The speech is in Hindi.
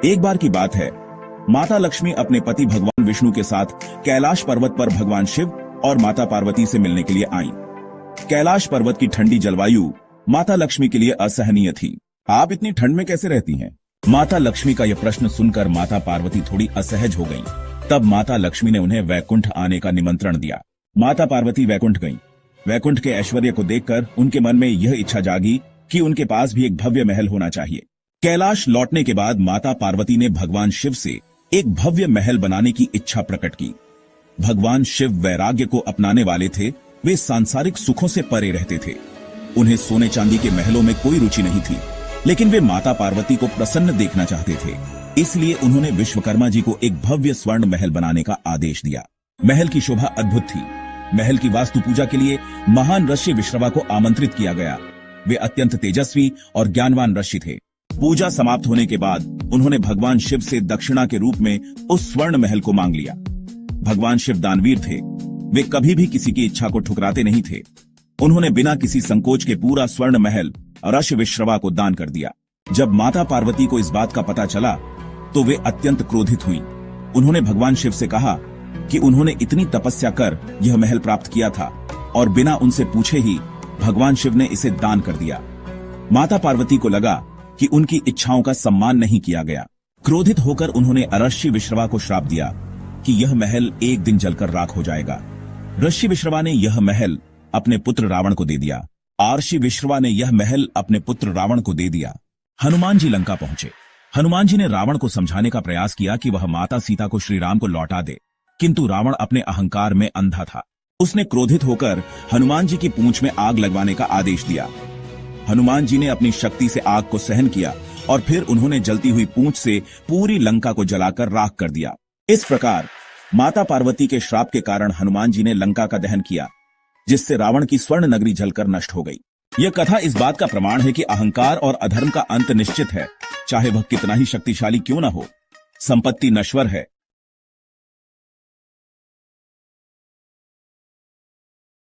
एक बार की बात है, माता लक्ष्मी अपने पति भगवान विष्णु के साथ कैलाश पर्वत पर भगवान शिव और माता पार्वती से मिलने के लिए आईं। कैलाश पर्वत की ठंडी जलवायु माता लक्ष्मी के लिए असहनीय थी। आप इतनी ठंड में कैसे रहती हैं? माता लक्ष्मी का यह प्रश्न सुनकर माता पार्वती थोड़ी असहज हो गईं। तब माता लक्ष्मी ने उन्हें वैकुंठ आने का निमंत्रण दिया। माता पार्वती वैकुंठ गईं। वैकुंठ के ऐश्वर्य को देखकर उनके मन में यह इच्छा जागी कि उनके पास भी एक भव्य महल होना चाहिए। कैलाश लौटने के बाद माता पार्वती ने भगवान शिव से एक भव्य महल बनाने की इच्छा प्रकट की। भगवान शिव वैराग्य को अपनाने वाले थे। वे सांसारिक सुखों से परे रहते थे। उन्हें सोने चांदी के महलों में कोई रुचि नहीं थी, लेकिन वे माता पार्वती को प्रसन्न देखना चाहते थे। इसलिए उन्होंने विश्वकर्मा जी को एक भव्य स्वर्ण महल बनाने का आदेश दिया। महल की शोभा अद्भुत थी। महल की वास्तु पूजा के लिए महान ऋषि विश्रवा को आमंत्रित किया गया। वे अत्यंत तेजस्वी और ज्ञानवान ऋषि थे। पूजा समाप्त होने के बाद उन्होंने भगवान शिव से दक्षिणा के रूप में उस स्वर्ण महल को मांग लिया। भगवान शिव दानवीर थे। वे कभी भी किसी की इच्छा को ठुकराते नहीं थे। उन्होंने बिना किसी संकोच के पूरा स्वर्ण महल ऋषि विश्रवा को दान कर दिया। जब माता पार्वती को इस बात का पता चला तो वे अत्यंत क्रोधित हुईं। उन्होंने भगवान शिव से कहा कि उन्होंने इतनी तपस्या कर यह महल प्राप्त किया था और बिना उनसे पूछे ही भगवान शिव ने इसे दान कर दिया। माता पार्वती को लगा कि उनकी इच्छाओं का सम्मान नहीं किया गया। क्रोधित होकर उन्होंने ऋषि विश्रवा को श्राप दिया कि यह महल एक दिन जलकर राख हो जाएगा। ऋषि विश्रवा ने यह महल अपने पुत्र रावण को दे दिया। ऋषि विश्रवा ने यह महल अपने पुत्र रावण को दे दिया। हनुमान जी लंका पहुंचे। हनुमान जी ने रावण को समझाने का प्रयास किया कि वह माता सीता को श्री राम को लौटा दे, किंतु रावण अपने अहंकार में अंधा था। उसने क्रोधित होकर हनुमान जी की पूंछ में आग लगवाने का आदेश दिया। हनुमान जी ने अपनी शक्ति से आग को सहन किया और फिर उन्होंने जलती हुई पूंछ से पूरी लंका को जलाकर राख कर दिया। इस प्रकार माता पार्वती के श्राप के कारण हनुमान जी ने लंका का दहन किया, जिससे रावण की स्वर्ण नगरी जलकर नष्ट हो गई। यह कथा इस बात का प्रमाण है कि अहंकार और अधर्म का अंत निश्चित है, चाहे वह कितना ही शक्तिशाली क्यों न हो। संपत्ति नश्वर है,